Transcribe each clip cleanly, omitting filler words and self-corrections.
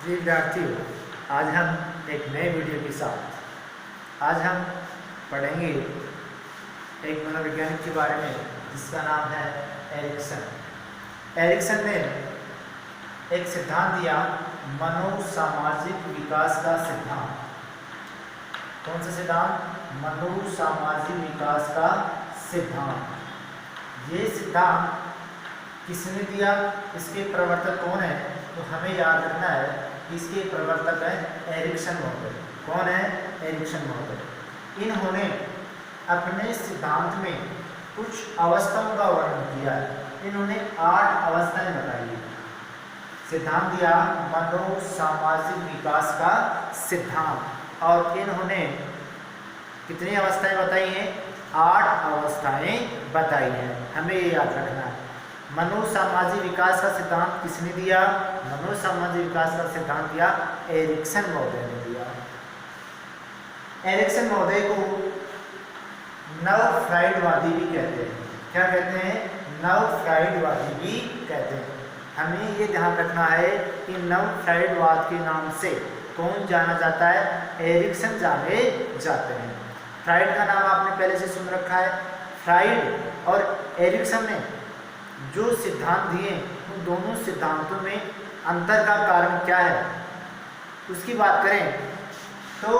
जी विद्यार्थियों, आज हम एक नए वीडियो के साथ आज हम पढ़ेंगे एक मनोवैज्ञानिक के बारे में जिसका नाम है एरिक्सन। एरिक्सन ने एक सिद्धांत दिया, मनोसामाजिक विकास का सिद्धांत। कौन सा सिद्धांत? मनोसामाजिक विकास का सिद्धांत। ये सिद्धांत किसने दिया? इसके प्रवर्तक कौन है? तो हमें याद रखना है कि इसके प्रवर्तक है एरिक्सन महोदय। कौन है? एरिक्सन महोदय। इन्होंने अपने सिद्धांत में कुछ अवस्थाओं का वर्णन किया है। इन्होंने 8 अवस्थाएं बताई है। सिद्धांत दिया मनोसामाजिक विकास का सिद्धांत, और इन्होंने कितनी अवस्थाएं बताई हैं? 8 अवस्थाएं बताई हैं। हमें ये याद रखना है। मनोसामाजिक विकास का सिद्धांत किसने दिया? मनोसामाजिक विकास का सिद्धांत दिया एरिक्सन महोदय ने दिया। एरिक्सन महोदय को नव फ्राइडवादी भी कहते हैं। क्या कहते हैं? नव फ्राइडवादी भी कहते हैं। हमें ये ध्यान रखना है कि नव फ्राइडवाद के नाम से कौन जाना जाता है? एरिक्सन जाने जाते हैं। फ्राइड का नाम आपने पहले से सुन रखा है। फ्राइड और एरिक्सन ने जो सिद्धांत दिए, उन दोनों सिद्धांतों में अंतर का कारण क्या है उसकी बात करें तो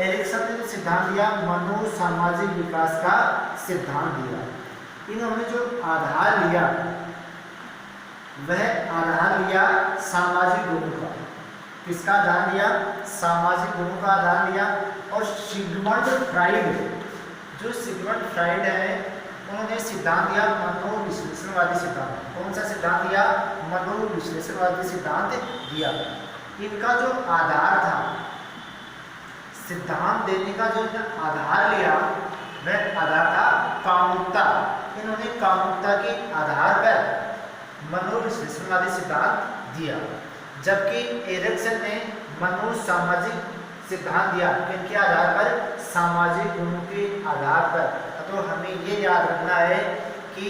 एरिक्सन ने जो सिद्धांत दिया मनोसामाजिक विकास का सिद्धांत दिया। इन्होंने जो आधार लिया वह आधार लिया सामाजिक गुणों का। किसका आधार लिया? सामाजिक गुणों का आधार लिया। और सिगमंड फ्राइड, जो सिगमंड फ्राइड है, उन्होंने सिद्धांत दिया मनोविश्लेषणवादी सिद्धांत। कौन सा सिद्धांत दिया? मनोविश्लेषणवादी सिद्धांत दिया। इनका जो आधार था, सिद्धांत देने का जो आधार लिया वह आधार था कामुकता। इन्होंने कामुकता के आधार पर मनोविश्लेषणवादी सिद्धांत दिया, जबकि एरिक्सन ने मनोसामाजिक सिद्धांत दिया किनके आधार पर? सामाजिक गुणों के आधार पर। तो हमें ये याद रखना है कि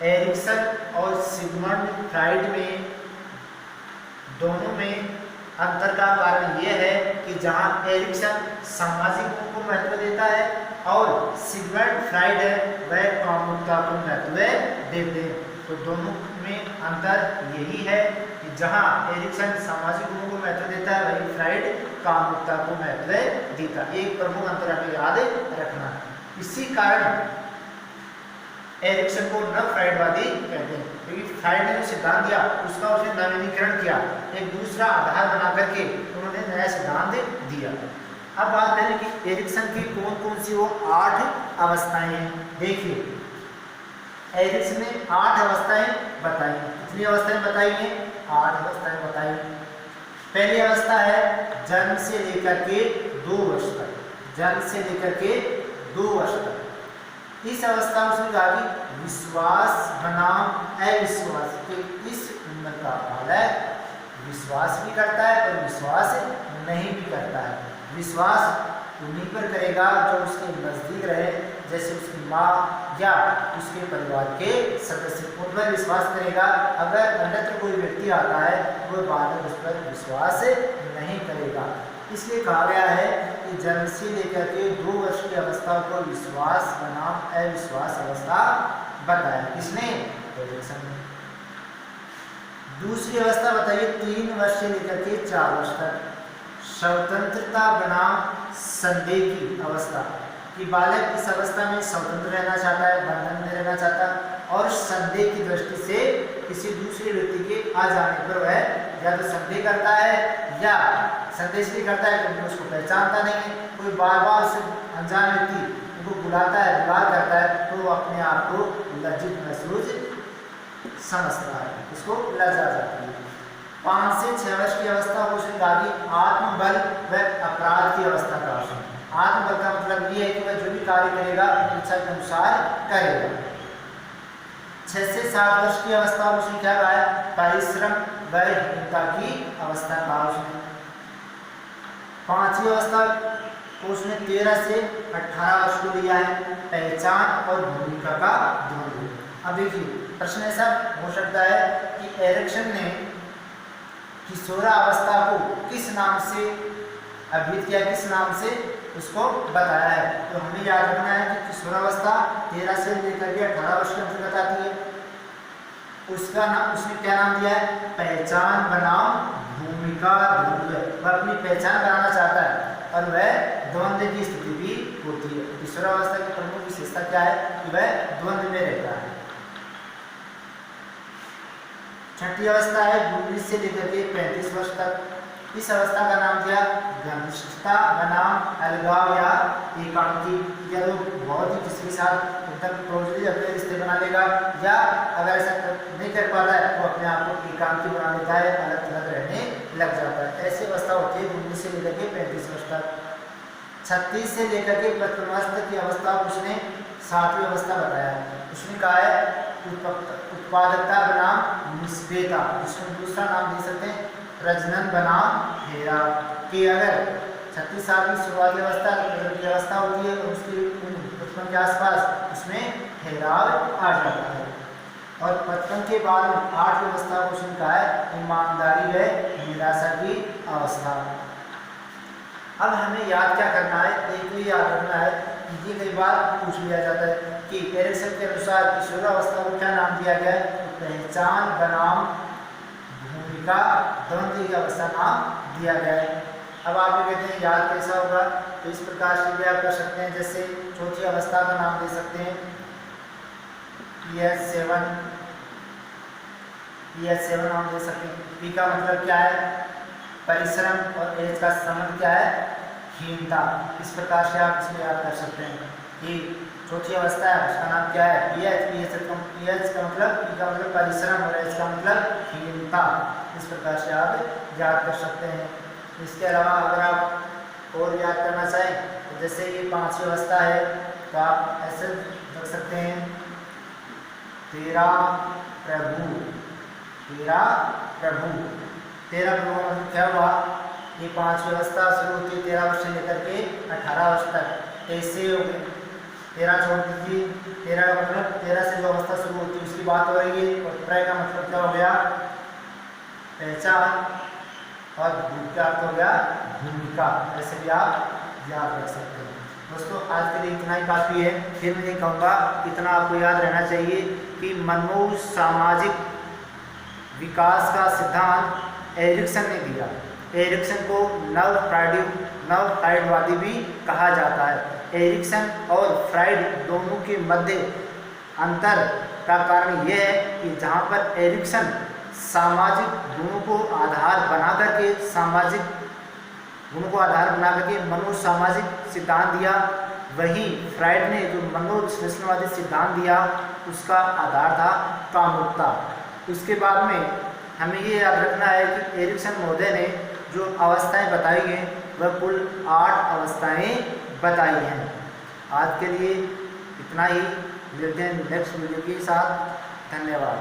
एरिक्सन और सिगमंड फ्राइड में दोनों में अंतर का कारण यह है कि जहां एरिक्सन सामाजिक गुणों को महत्व देता है और सिगमंड फ्राइड है वह कामुकता को महत्व देते हैं। तो दोनों में अंतर यही है कि जहां एरिक्सन सामाजिक गुणों को महत्व देता है वही फ्राइड कामुकता को महत्व देता है। एक प्रमुख अंतर हमें याद रखना है। इसी कारण एरिक्सन को नव फ्राइडवादी कहते हैं, क्योंकि फ्राइड ने जो सिद्धांत दिया उसका उसने नवीनीकरण किया, एक दूसरा आधार बना करके उन्होंने नया सिद्धांत दिया। अब बात करें कि एरिक्सन की कौन कौन सी वो 8 अवस्थाएं हैं। देखिए, एरिक्सन ने 8 अवस्थाएं बताई। कितनी अवस्थाएं बताई हैं? 8 अवस्थाएं बताई। पहली अवस्था है जन्म से लेकर के 2 वर्ष तक। जन्म से लेकर के 2 वर्ष तक। इस अवस्था में उसने कहा कि विश्वास बनाम अविश्वास के इस उम्र का काल है। विश्वास भी करता है और विश्वास नहीं भी करता है। विश्वास उन्हीं पर करेगा जो उसके नजदीक रहे, जैसे उसकी माँ या उसके परिवार के सदस्य, उन पर विश्वास करेगा। अगर अन्यत्र कोई व्यक्ति आता है वो बाद में उस पर विश्वास नहीं करेगा। इसलिए कहा गया है कि जन्म से लेकर के 2 वर्ष की अवस्था को विश्वास बनाम अविश्वास अवस्था बताया। किसने? एरिक्सन ने। दूसरी अवस्था बताइए 3 वर्ष से लेकर के 4 वर्ष तक। स्वतंत्रता बनाम संदेह की अवस्था, कि बालक इस अवस्था में स्वतंत्र रहना चाहता है, बंधन में रहना चाहता है, और संदेह की दृष्टि से किसी दूसरे व्यक्ति के आ जाने पर वह या तो संदेह करता है या संदेह इसलिए करता है क्योंकि उसको पहचानता नहीं है। कोई बार बार उसे अनजान व्यक्ति उनको बुलाता है, बुला करता है, तो वो अपने आप को लज्जित महसूस समझता है, उसको लज्जा जाती है। 5 से 6 वर्ष की अवस्था को उसने कहा कि आत्मबल व अपराध की अवस्था का है। आत्मबल का मतलब ये है कि वह जो भी कार्य करेगा अपनी इच्छा के अनुसार करेगा। 6 से 7 वर्ष की अवस्था में उसने क्या कहा है? परिश्रम व हिंसा की अवस्था कहा उसने। 5वीं अवस्था को उसने 13 से 18 वर्ष को लिया है, पहचान और भूमिका का ध्यान। अब देखिए, प्रश्न ऐसा हो सकता है कि एरिक्सन ने किशोरावस्था को किस नाम से अभिहित किया, किस नाम से उसको बताया है। तो हमें याद रखना है कि किशोरावस्था 13 से लेकर के 18 वर्ष के अंतर्गत आती है। उसका नाम, उसने क्या नाम दिया है, पहचान बनाम भूमिका द्वंद्व। वह अपनी पहचान बनाना चाहता है और वह द्वंद्व की स्थिति भी होती है। किशोरावस्था की प्रमुख विशेषता क्या है कि वह द्वंद्व में रहता है। छठी अवस्था है 19 से लेकर के 35 वर्ष तक। इस अवस्था का नाम दिया घनिष्ठता बनाम अलगाव या एकांकी। या लोग बहुत ही किसी के साथ एकदम क्लोजली अपने रिश्ते बना लेगा, या अगर ऐसा नहीं कर पाता है तो अपने आप को एकांकी बना लेता है, अलग अलग रहने लग जाता है। ऐसी अवस्था होती है 19 से लेकर के 35 वर्ष तक। 36 से लेकर के 55 वर्ष तक की अवस्था उसने 7वीं अवस्था बताया है। उसने कहा है उत्पादकता बनाम निष्क्रियता। इसमें दूसरा नाम दे सकते हैं प्रजनन बनाम ठहराव। कि अगर 36 साल की शुरुआती अवस्था की अवस्था होती है तो उसकी बचपन के आसपास उसमें ठहराव आ जाता है। और 55 के बाद 8वीं अवस्था को उसने कहा है ईमानदारी व निराशा की अवस्था। अब हमें याद क्या करना है, एक भी याद रखना है, ये कई बार पूछ लिया जाता है कि एरिक्सन के अनुसार किशोरावस्था को क्या नाम दिया गया है, पहचान बनाम भूमिका द्वंद्व की अवस्था नाम दिया गया है। अब आप ये कहते हैं याद कैसा होगा, तो इस प्रकार से भी आप कर सकते हैं। जैसे चौथी अवस्था का नाम दे सकते हैं ES7 नाम दे सकते हैं। P का मतलब क्या है, परिश्रम, और H का संबंध क्या है, हीनता। इस प्रकार से आप इसमें याद कर सकते हैं कि चौथी अवस्था है उसका नाम क्या है, PH का मतलब P का मतलब परिश्रम और H का मतलब हीनता। इस प्रकार से आप याद कर सकते हैं। इसके अलावा अगर आप और याद करना चाहें तो जैसे ये 5वीं अवस्था है तो आप ऐसे रख सकते हैं तेरा प्रभु। तेरा प्रभु मतलब क्या हुआ, ये 5वीं अवस्था शुरू होती है 13 वर्ष से लेकर के 18 वर्ष तक। ऐसे हो गए 13 छोड़ दीजिए, 13 का मतलब 13 से जो अवस्था शुरू होती है उसकी बात हो रही है। और प्रय का मतलब क्या हो गया, पहचान, और भूत का अर्थ हो गया भूमिका। ऐसे भी आप याद रख सकते हैं। दोस्तों आज के लिए इतना ही काफ़ी है। फिर मैं ये कहूँगा इतना आपको याद रहना चाहिए कि मनोसामाजिक विकास का सिद्धांत एरिक्सन ने दिया। एरिक्सन को नव फ्राइडवादी भी कहा जाता है। एरिक्सन और फ्राइड दोनों के मध्य अंतर का कारण यह है कि जहाँ पर एरिक्सन सामाजिक गुणों को आधार बना करके मनोसामाजिक सिद्धांत दिया, वहीं फ्राइड ने जो मनोविश्लेषणवादी सिद्धांत दिया उसका आधार था कामुकता। उसके बाद में हमें ये याद रखना है कि एरिक्सन महोदय ने जो अवस्थाएं बताई हैं वह कुल 8 अवस्थाएं बताई हैं। आज के लिए इतना ही, मिलते हैं नेक्स्ट वीडियो के साथ। धन्यवाद।